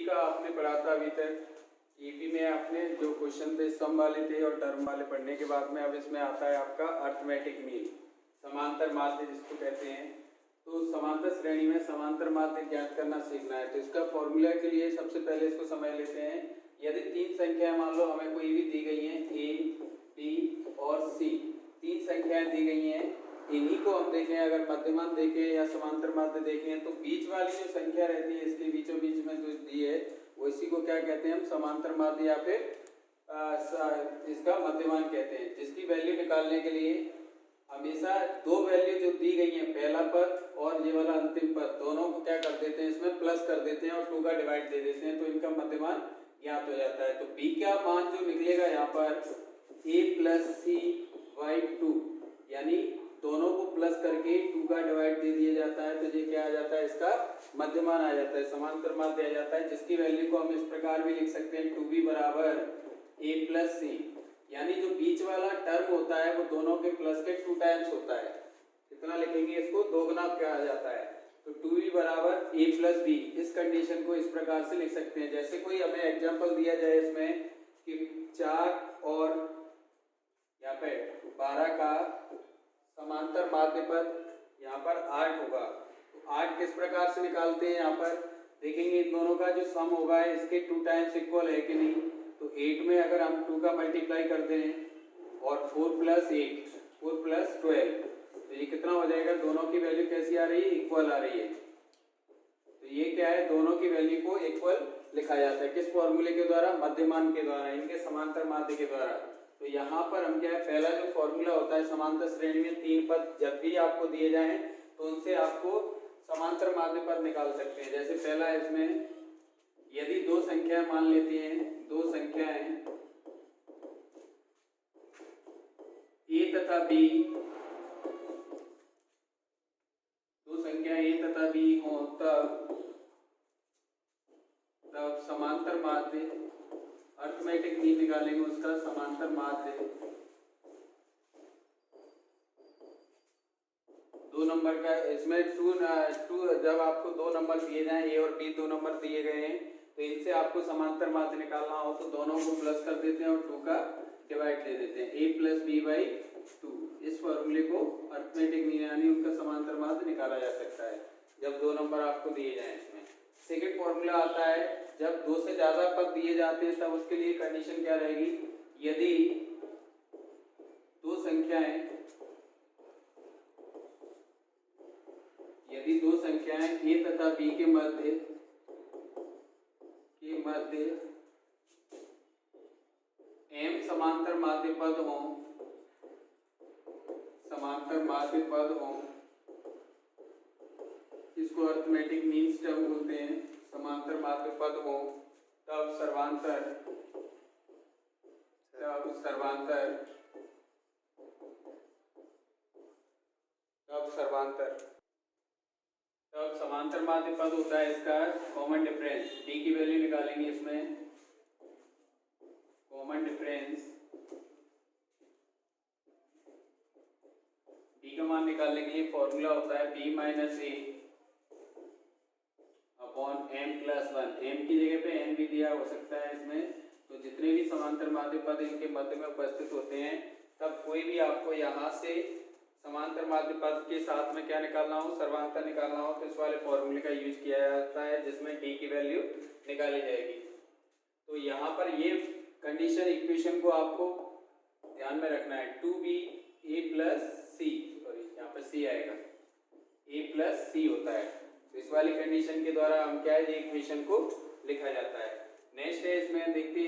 का आपने पढ़ा था अभी तक। ईपी में आपने जो क्वेश्चन थे सम वाले थे और टर्म वाले पढ़ने के बाद में अब इसमें आता है आपका अर्थमेटिक मीन, समांतर माध्य जिसको कहते हैं। तो समांतर श्रेणी में समांतर माध्य ज्ञात करना सीखना है। तो इसका फॉर्मूला के लिए सबसे पहले इसको समझ लेते हैं। यदि तीन संख्याएं मान लो हमें कोई भी दी गई हैं, ए, बी और सी, तीन संख्याएं दी गई हैं, इन्हीं को हम देखें, अगर मध्यमान देखें या समांतर माध्य देखें तो बीच वाली जो संख्या रहती है इसके बीचों बीच में जो दी है वो इसी को क्या कहते हैं हम, समांतर माध्य या फिर इसका मध्यमान कहते हैं। जिसकी वैल्यू निकालने के लिए हमेशा दो वैल्यू जो दी गई हैं, पहला पद और ये वाला अंतिम पद, दोनों को क्या कर देते हैं, इसमें प्लस कर देते हैं और 2 का डिवाइड दे देते हैं, तो इनका मध्यमान ज्ञात हो जाता है। तो b का मान जो निकलेगा यहाँ पर a + c/2, यानी दोनों को प्लस करके 2 का डिवाइड दे दिया जाता है, तो ये क्या आ जाता है, इसका मध्यमान आ जाता है, समांतर माध्य आ जाता है। जिसकी वैल्यू को हम इस प्रकार भी लिख सकते हैं 2b = a + c, यानी जो बीच वाला टर्म होता है वो दोनों के प्लस के 2 टाइम्स होता है। कितना लिखेंगे इसको, दोगुना कहा जाता है। तो 2b = a + b, इस कंडीशन को इस प्रकार से लिख सकते हैं। जैसे कोई हमें एग्जांपल दिया जाए इसमें कि 4 और यहाँ पे 12 का समांतर माध्य पद यहाँ पर 8 होगा, तो 8 किस प्रकार से निकालते हैं, यहाँ पर देखेंगे इन दोनों का जो सम होगा इसके 2 टाइम्स इक्वल है कि नहीं। तो 8 में अगर हम 2 का मल्टीप्लाई करते हैं और 4 + 8, 4 + 12, तो ये कितना हो जाएगा, दोनों की वैल्यू कैसी आ रही है, इक्वल आ रही है। तो ये क्या है, दोनों की वैल्यू को इक्वल लिखा जाता है, किस फॉर्मूले के द्वारा, मध्यमान के द्वारा, इनके समांतर माध्य के द्वारा। तो यहाँ पर हम क्या है, पहला जो फॉर्मूला होता है समांतर श्रेणी में 3 पद जब भी आपको दिए जाएं तो उनसे आपको समांतर माध्य पद निकाल सकते हैं। जैसे पहला इसमें यदि दो संख्या मान लेती हैं, दो संख्याएं a तथा b, दो संख्याएं a तथा b हो तब समांतर माध्य, अर्थमेटिक मीन निकालेंगे उसका, समांतर माध्य 2 नंबर का। इसमें 2 जब आपको 2 नंबर दिए जाएं, a और b 2 नंबर दिए गए हैं, तो इनसे आपको समांतर माध्य निकालना हो तो दोनों को प्लस कर देते हैं और 2 का डिवाइड दे देते हैं, a + b/2। इस फॉर्मूले को अर्थमेटिक मीन यानी उनका समांतर माध्य निकाला जा सकता है जब 2 नंबर आपको दिए जाएं। इसमें सेकंड फॉर्मूला आता है जब 2 से ज्यादा पद दिए जाते हैं, तब उसके लिए कंडीशन क्या रहेगी, यदि दो संख्याएं a तथा b के मध्य m समांतर माध्य पद हों, इसको अर्थमेटिक मीन्स टर्म बोलते हैं, समांतर माध्य पद हों, तब समांतर माध्य पद होता है इसका कॉमन डिफरेंस। d की वैल्यू निकालेंगे इसमें, कॉमन डिफरेंस d का मान निकालने के लिए फॉर्मूला होता है b - a / m + 1। m की जगह पे n भी दिया हो सकता है इसमें। तो जितने भी समांतर माध्य पद इनके मध्य में उपस्थित होते हैं, तब कोई भी आपको यहाँ से समांतर माध्य पद के साथ में क्या निकालना हो, सर्वांतर निकालना हो, तो इस वाले फॉर्मूले का यूज किया जाता है जिसमें d की वैल्यू निकाली जाएगी। तो यहाँ पर ये कंडीशन इक्वेशन को आपको ध्यान में रखना है, 2b a + c, सॉरी यहाँ पर c आएगा, a + c होता है। तो इस वाली कंडीशन के द्वारा हम क्या है, ये इक्वेशन को लिखा जाता है। नेक्स्ट है इसमें देखते हैं